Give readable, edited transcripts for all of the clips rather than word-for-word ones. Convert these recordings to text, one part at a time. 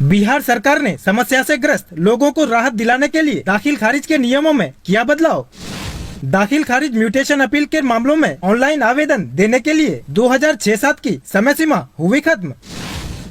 बिहार सरकार ने समस्या से ग्रस्त लोगों को राहत दिलाने के लिए दाखिल खारिज के नियमों में किया बदलाव। दाखिल खारिज म्यूटेशन अपील के मामलों में ऑनलाइन आवेदन देने के लिए 2006-7 की समय सीमा हुई खत्म।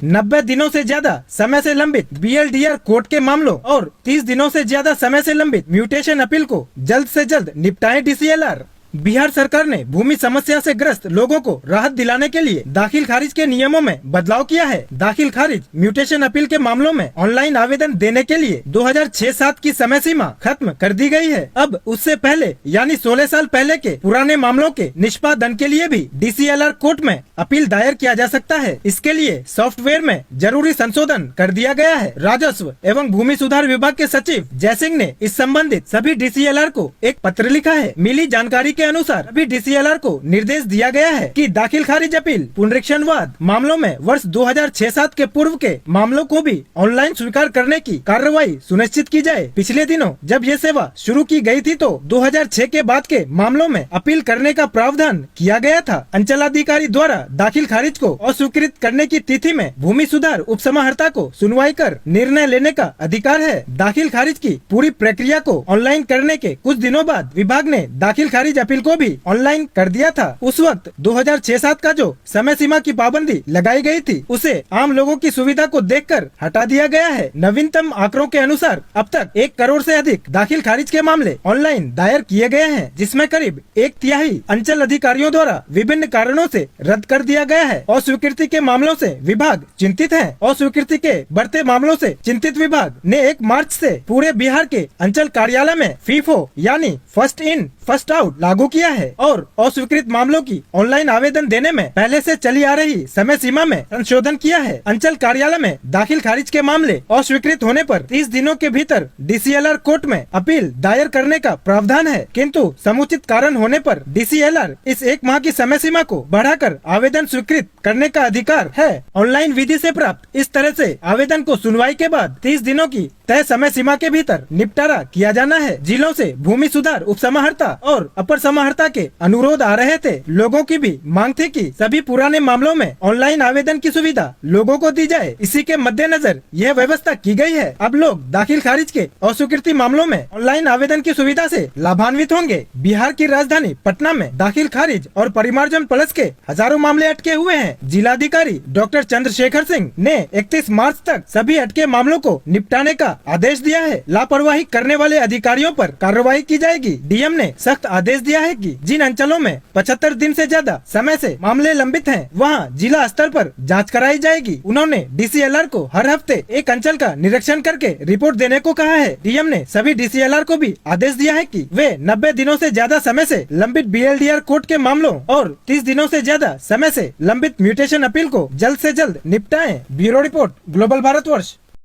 90 दिनों से ज्यादा समय से लंबित BLDR कोर्ट के मामलों और 30 दिनों से ज्यादा समय से लंबित म्यूटेशन अपील को जल्द से जल्द निपटाए DCLR। बिहार सरकार ने भूमि समस्या से ग्रस्त लोगों को राहत दिलाने के लिए दाखिल खारिज के नियमों में बदलाव किया है। दाखिल खारिज म्यूटेशन अपील के मामलों में ऑनलाइन आवेदन देने के लिए 2006-7 की समय सीमा खत्म कर दी गई है। अब उससे पहले यानी 16 साल पहले के पुराने मामलों के निष्पादन के लिए भी DCLR कोर्ट में अपील दायर किया जा सकता है। इसके लिए सॉफ्टवेयर में जरूरी संशोधन कर दिया गया है। राजस्व एवं भूमि सुधार विभाग के सचिव जयसिंह ने इस संबंधित सभी DCLR को एक पत्र लिखा है। मिली जानकारी के अनुसार अभी DCLR को निर्देश दिया गया है कि दाखिल खारिज अपील पुनरीक्षणवाद मामलों में वर्ष 2006-7 के पूर्व के मामलों को भी ऑनलाइन स्वीकार करने की कार्रवाई सुनिश्चित की जाए। पिछले दिनों जब ये सेवा शुरू की गई थी तो 2006 के बाद के मामलों में अपील करने का प्रावधान किया गया था। अंचलाधिकारी द्वारा दाखिल खारिज को अस्वीकृत करने की तिथि में भूमि सुधार उपसमाहर्ता को सुनवाई कर निर्णय लेने का अधिकार है। दाखिल खारिज की पूरी प्रक्रिया को ऑनलाइन करने के कुछ दिनों बाद विभाग ने दाखिल खारिज अपील को भी ऑनलाइन कर दिया था। उस वक्त 2006-7 का जो समय सीमा की पाबंदी लगाई गई थी उसे आम लोगों की सुविधा को देखकर हटा दिया गया है। नवीनतम आंकड़ों के अनुसार अब तक 1 करोड़ से अधिक दाखिल खारिज के मामले ऑनलाइन दायर किए गए हैं, जिसमें करीब 1/3 अंचल अधिकारियों द्वारा विभिन्न कारणों से रद्द कर दिया गया है। अस्वीकृति के मामलों से विभाग चिंतित है। अस्वीकृति के बढ़ते मामलों से चिंतित विभाग ने 1 मार्च से पूरे बिहार के अंचल कार्यालय में FIFO यानी फर्स्ट इन फर्स्ट आउट लागू किया है और अस्वीकृत मामलों की ऑनलाइन आवेदन देने में पहले से चली आ रही समय सीमा में संशोधन किया है। अंचल कार्यालय में दाखिल खारिज के मामले अस्वीकृत होने पर 30 दिनों के भीतर DCLR कोर्ट में अपील दायर करने का प्रावधान है, किंतु समुचित कारण होने पर DCLR इस 1 माह की समय सीमा को बढ़ाकर आवेदन स्वीकृत करने का अधिकार है। ऑनलाइन विधि से प्राप्त इस तरह से आवेदन को सुनवाई के बाद 30 दिनों की तय समय सीमा के भीतर निपटारा किया जाना है। जिलों से भूमि सुधार उपसमाहर्ता और अपर समाहर्ता के अनुरोध आ रहे थे। लोगों की भी मांग थी कि सभी पुराने मामलों में ऑनलाइन आवेदन की सुविधा लोगों को दी जाए। इसी के मद्देनजर यह व्यवस्था की गई है। अब लोग दाखिल खारिज के अस्वीकृति मामलों में ऑनलाइन आवेदन की सुविधा से लाभान्वित होंगे। बिहार की राजधानी पटना में दाखिल खारिज और परिमार्जन प्लस के हजारों मामले अटके हुए हैं। जिलाधिकारी डॉक्टर चंद्रशेखर सिंह ने 31 मार्च तक सभी अटके मामलों को निपटाने का आदेश दिया है। लापरवाही करने वाले अधिकारियों पर कार्रवाई की जाएगी। DM ने सख्त आदेश दिया है कि जिन अंचलों में 75 दिन से ज्यादा समय से मामले लंबित हैं, वहां जिला स्तर पर जांच कराई जाएगी। उन्होंने DCLR को हर हफ्ते एक अंचल का निरीक्षण करके रिपोर्ट देने को कहा है। DM ने सभी DCLR को भी आदेश दिया है कि वे 90 दिनों से ज्यादा समय से लंबित BLDR कोर्ट के मामलों और 30 दिनों से ज्यादा समय से लंबित म्यूटेशन अपील को जल्द से जल्द निपटाएं। Bureau report, global Bharatvarsh.